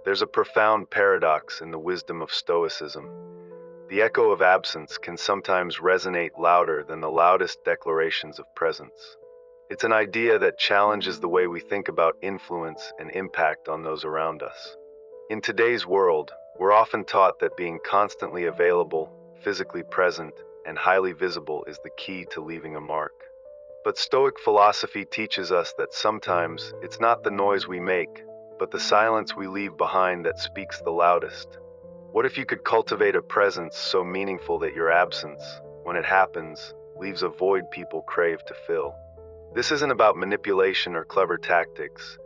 There's a profound paradox in the wisdom of Stoicism. The echo of absence can sometimes resonate louder than the loudest declarations of presence. It's an idea that challenges the way we think about influence and impact on those around us. In today's world, we're often taught that being constantly available, physically present, and highly visible is the key to leaving a mark. But Stoic philosophy teaches us that sometimes it's not the noise we make, but the silence we leave behind that speaks the loudest. What if you could cultivate a presence so meaningful that your absence, when it happens, leaves a void people crave to fill? This isn't about manipulation or clever tactics.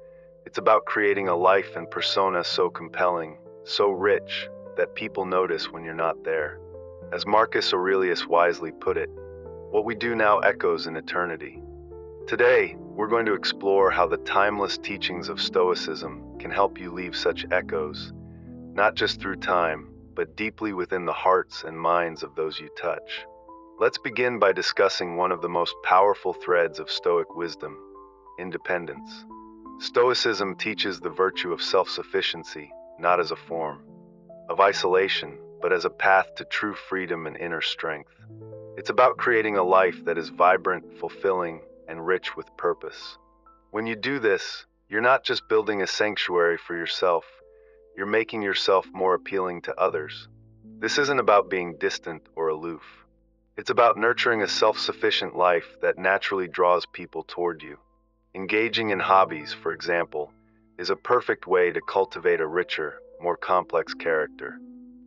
It's about creating a life and persona so compelling, so rich, that people notice when you're not there. As Marcus Aurelius wisely put it, what we do now echoes in eternity. Today, we're going to explore how the timeless teachings of Stoicism can help you leave such echoes, not just through time, but deeply within the hearts and minds of those you touch. Let's begin by discussing one of the most powerful threads of Stoic wisdom: independence. Stoicism teaches the virtue of self-sufficiency, not as a form of isolation, but as a path to true freedom and inner strength. It's about creating a life that is vibrant, fulfilling, and rich with purpose. When you do this, you're not just building a sanctuary for yourself, you're making yourself more appealing to others. This isn't about being distant or aloof. It's about nurturing a self-sufficient life that naturally draws people toward you. Engaging in hobbies, for example, is a perfect way to cultivate a richer, more complex character.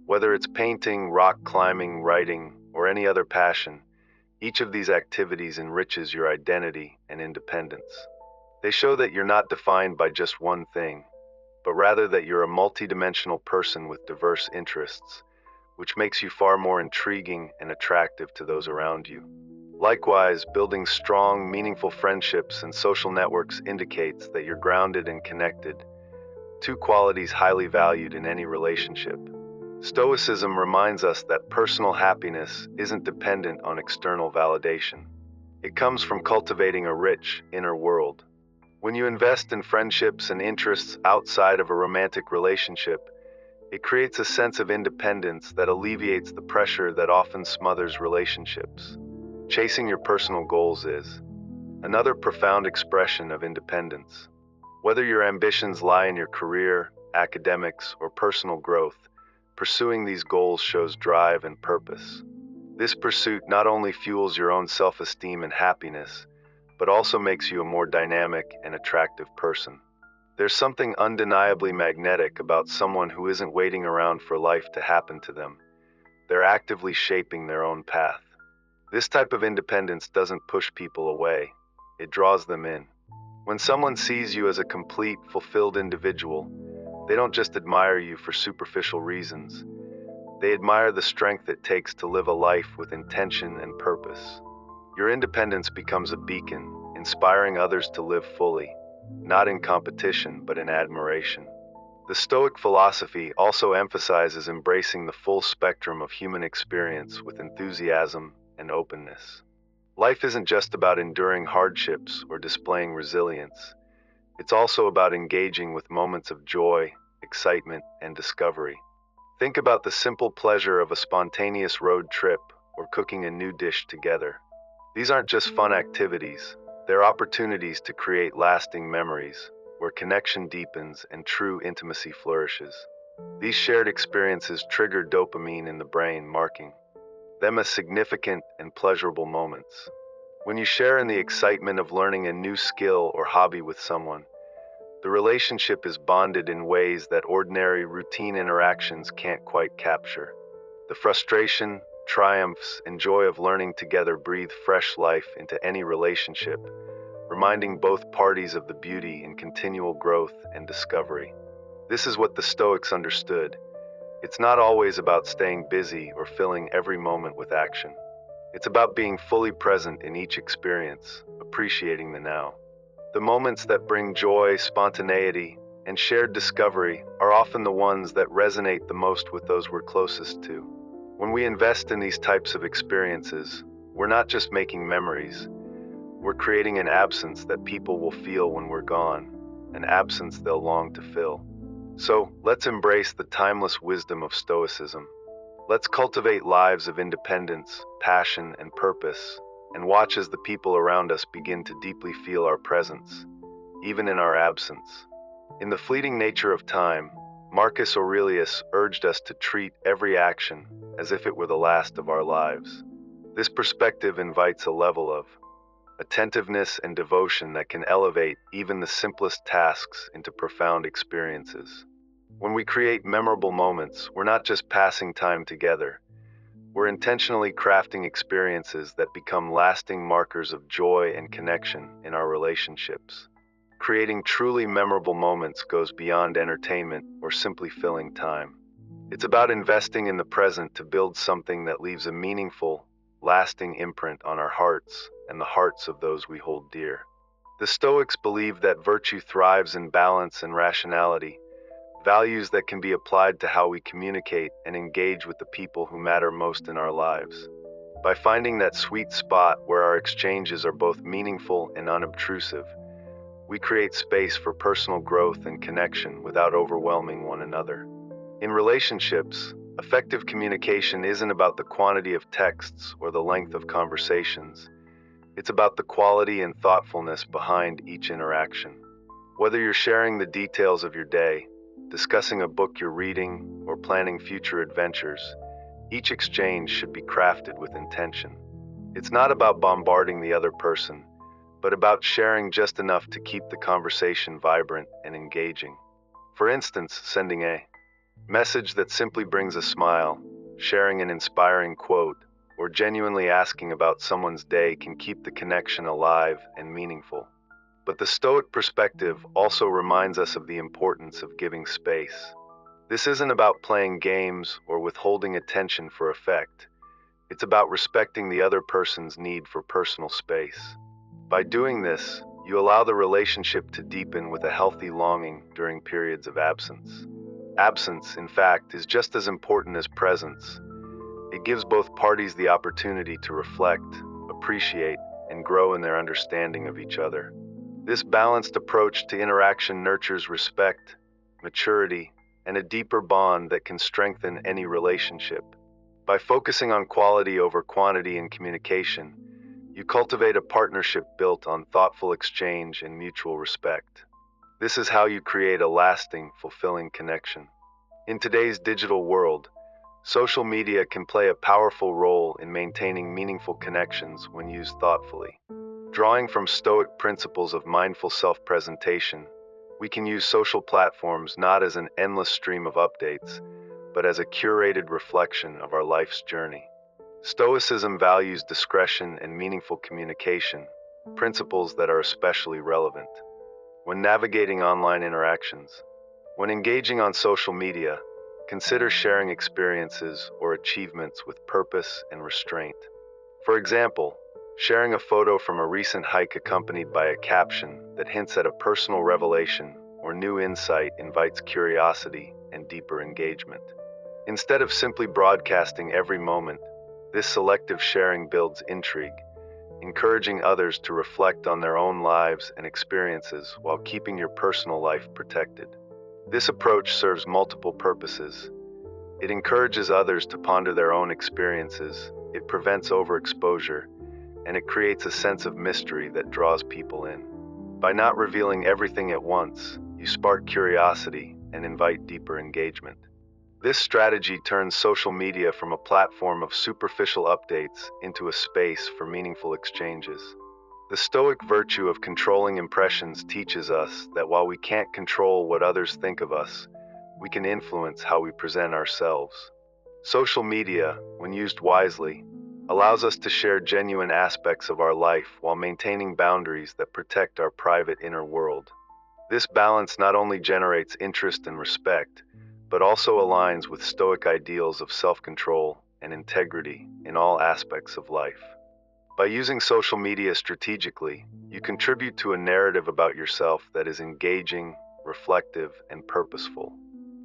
Whether it's painting, rock climbing, writing, or any other passion, each of these activities enriches your identity and independence. They show that you're not defined by just one thing, but rather that you're a multidimensional person with diverse interests, which makes you far more intriguing and attractive to those around you. Likewise, building strong, meaningful friendships and social networks indicates that you're grounded and connected, two qualities highly valued in any relationship. Stoicism reminds us that personal happiness isn't dependent on external validation. It comes from cultivating a rich, inner world. When you invest in friendships and interests outside of a romantic relationship, it creates a sense of independence that alleviates the pressure that often smothers relationships. Chasing your personal goals is another profound expression of independence. Whether your ambitions lie in your career, academics, or personal growth, pursuing these goals shows drive and purpose. This pursuit not only fuels your own self-esteem and happiness, but also makes you a more dynamic and attractive person. There's something undeniably magnetic about someone who isn't waiting around for life to happen to them. They're actively shaping their own path. This type of independence doesn't push people away, it draws them in. When someone sees you as a complete, fulfilled individual, they don't just admire you for superficial reasons. They admire the strength it takes to live a life with intention and purpose. Your independence becomes a beacon, inspiring others to live fully, not in competition, but in admiration. The Stoic philosophy also emphasizes embracing the full spectrum of human experience with enthusiasm and openness. Life isn't just about enduring hardships or displaying resilience. It's also about engaging with moments of joy, excitement, and discovery. Think about the simple pleasure of a spontaneous road trip or cooking a new dish together. These aren't just fun activities, they're opportunities to create lasting memories, where connection deepens and true intimacy flourishes. These shared experiences trigger dopamine in the brain, marking them as significant and pleasurable moments. When you share in the excitement of learning a new skill or hobby with someone, the relationship is bonded in ways that ordinary routine interactions can't quite capture. The frustration, triumphs, and joy of learning together breathe fresh life into any relationship, reminding both parties of the beauty in continual growth and discovery. This is what the Stoics understood. It's not always about staying busy or filling every moment with action. It's about being fully present in each experience, appreciating the now. The moments that bring joy, spontaneity, and shared discovery are often the ones that resonate the most with those we're closest to. When we invest in these types of experiences, we're not just making memories, we're creating an absence that people will feel when we're gone, an absence they'll long to fill. So, let's embrace the timeless wisdom of Stoicism. Let's cultivate lives of independence, passion, and purpose, and watch as the people around us begin to deeply feel our presence, even in our absence. In The Fleeting Nature of Time, Marcus Aurelius urged us to treat every action as if it were the last of our lives. This perspective invites a level of attentiveness and devotion that can elevate even the simplest tasks into profound experiences. When we create memorable moments, we're not just passing time together, we're intentionally crafting experiences that become lasting markers of joy and connection in our relationships. Creating truly memorable moments goes beyond entertainment or simply filling time. It's about investing in the present to build something that leaves a meaningful, lasting imprint on our hearts and the hearts of those we hold dear. The Stoics believed that virtue thrives in balance and rationality, values that can be applied to how we communicate and engage with the people who matter most in our lives. By finding that sweet spot where our exchanges are both meaningful and unobtrusive, we create space for personal growth and connection without overwhelming one another. In relationships, effective communication isn't about the quantity of texts or the length of conversations. It's about the quality and thoughtfulness behind each interaction. Whether you're sharing the details of your day, discussing a book you're reading, or planning future adventures, each exchange should be crafted with intention. It's not about bombarding the other person, but about sharing just enough to keep the conversation vibrant and engaging. For instance, sending a message that simply brings a smile, sharing an inspiring quote, or genuinely asking about someone's day can keep the connection alive and meaningful. But the Stoic perspective also reminds us of the importance of giving space. This isn't about playing games or withholding attention for effect. It's about respecting the other person's need for personal space. By doing this, you allow the relationship to deepen with a healthy longing during periods of absence. Absence, in fact, is just as important as presence. It gives both parties the opportunity to reflect, appreciate, and grow in their understanding of each other. This balanced approach to interaction nurtures respect, maturity, and a deeper bond that can strengthen any relationship. By focusing on quality over quantity in communication, you cultivate a partnership built on thoughtful exchange and mutual respect. This is how you create a lasting, fulfilling connection. In today's digital world, social media can play a powerful role in maintaining meaningful connections when used thoughtfully. Drawing from Stoic principles of mindful self-presentation, we can use social platforms not as an endless stream of updates, but as a curated reflection of our life's journey. Stoicism values discretion and meaningful communication, principles that are especially relevant when navigating online interactions. When engaging on social media, consider sharing experiences or achievements with purpose and restraint. For example, sharing a photo from a recent hike accompanied by a caption that hints at a personal revelation or new insight invites curiosity and deeper engagement. Instead of simply broadcasting every moment, this selective sharing builds intrigue, encouraging others to reflect on their own lives and experiences while keeping your personal life protected. This approach serves multiple purposes. It encourages others to ponder their own experiences, it prevents overexposure, and it creates a sense of mystery that draws people in. By not revealing everything at once, you spark curiosity and invite deeper engagement. This strategy turns social media from a platform of superficial updates into a space for meaningful exchanges. The Stoic virtue of controlling impressions teaches us that while we can't control what others think of us, we can influence how we present ourselves. Social media, when used wisely, allows us to share genuine aspects of our life while maintaining boundaries that protect our private inner world. This balance not only generates interest and respect, but also aligns with Stoic ideals of self-control and integrity in all aspects of life. By using social media strategically, you contribute to a narrative about yourself that is engaging, reflective, and purposeful.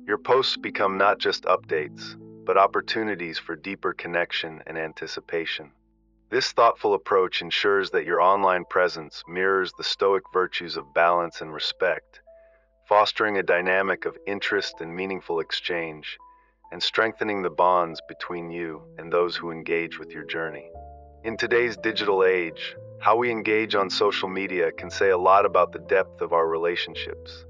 Your posts become not just updates, but opportunities for deeper connection and anticipation. This thoughtful approach ensures that your online presence mirrors the Stoic virtues of balance and respect, fostering a dynamic of interest and meaningful exchange, and strengthening the bonds between you and those who engage with your journey. In today's digital age, how we engage on social media can say a lot about the depth of our relationships.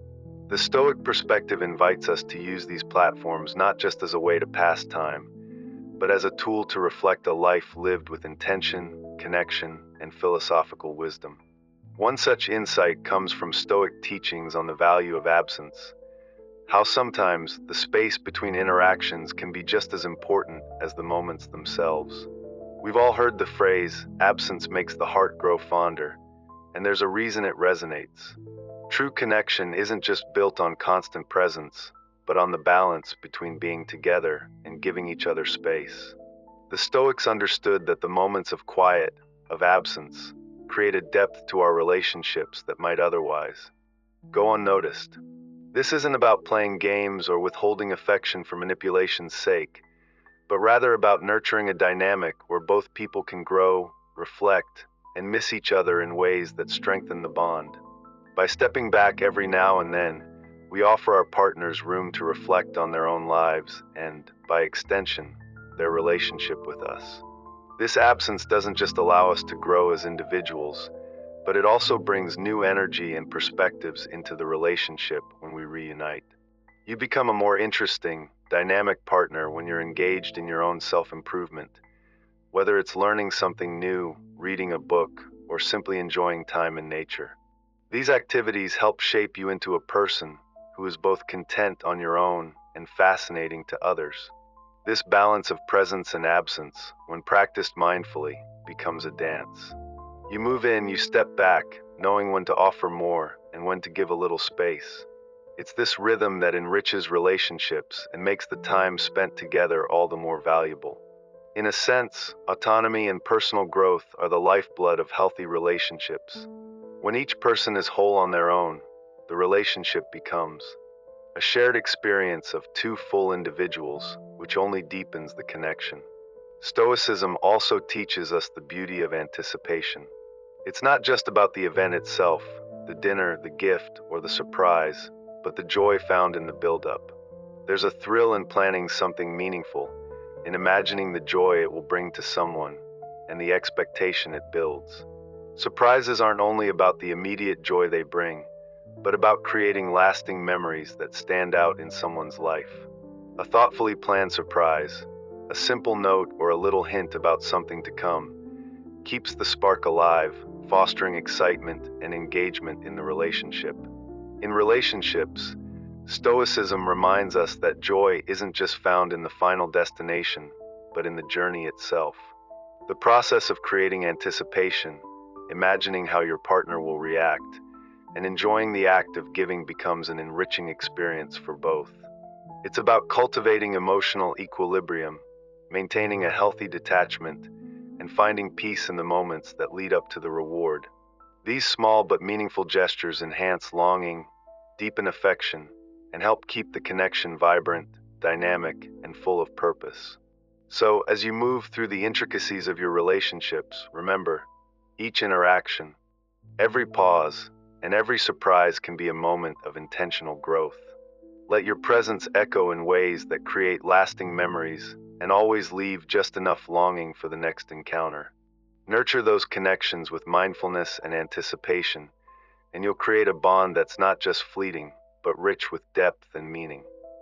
The Stoic perspective invites us to use these platforms not just as a way to pass time, but as a tool to reflect a life lived with intention, connection, and philosophical wisdom. One such insight comes from Stoic teachings on the value of absence, how sometimes the space between interactions can be just as important as the moments themselves. We've all heard the phrase, absence makes the heart grow fonder, and there's a reason it resonates. True connection isn't just built on constant presence, but on the balance between being together and giving each other space. The Stoics understood that the moments of quiet, of absence, create a depth to our relationships that might otherwise go unnoticed. This isn't about playing games or withholding affection for manipulation's sake, but rather about nurturing a dynamic where both people can grow, reflect, and miss each other in ways that strengthen the bond. By stepping back every now and then, we offer our partners room to reflect on their own lives and, by extension, their relationship with us. This absence doesn't just allow us to grow as individuals, but it also brings new energy and perspectives into the relationship when we reunite. You become a more interesting, dynamic partner when you're engaged in your own self-improvement, whether it's learning something new, reading a book, or simply enjoying time in nature. These activities help shape you into a person who is both content on your own and fascinating to others. This balance of presence and absence, when practiced mindfully, becomes a dance. You move in, you step back, knowing when to offer more and when to give a little space. It's this rhythm that enriches relationships and makes the time spent together all the more valuable. In a sense, autonomy and personal growth are the lifeblood of healthy relationships. When each person is whole on their own, the relationship becomes a shared experience of two full individuals, which only deepens the connection. Stoicism also teaches us the beauty of anticipation. It's not just about the event itself, the dinner, the gift, or the surprise, but the joy found in the build-up. There's a thrill in planning something meaningful, in imagining the joy it will bring to someone, and the expectation it builds. Surprises aren't only about the immediate joy they bring, but about creating lasting memories that stand out in someone's life. A thoughtfully planned surprise, a simple note or a little hint about something to come, keeps the spark alive, fostering excitement and engagement in the relationship. In relationships, Stoicism reminds us that joy isn't just found in the final destination, but in the journey itself. The process of creating anticipation, imagining how your partner will react, and enjoying the act of giving becomes an enriching experience for both. It's about cultivating emotional equilibrium, maintaining a healthy detachment, and finding peace in the moments that lead up to the reward. These small but meaningful gestures enhance longing, deepen affection, and help keep the connection vibrant, dynamic, and full of purpose. So, as you move through the intricacies of your relationships, remember, each interaction, every pause, and every surprise can be a moment of intentional growth. Let your presence echo in ways that create lasting memories and always leave just enough longing for the next encounter. Nurture those connections with mindfulness and anticipation, and you'll create a bond that's not just fleeting, but rich with depth and meaning.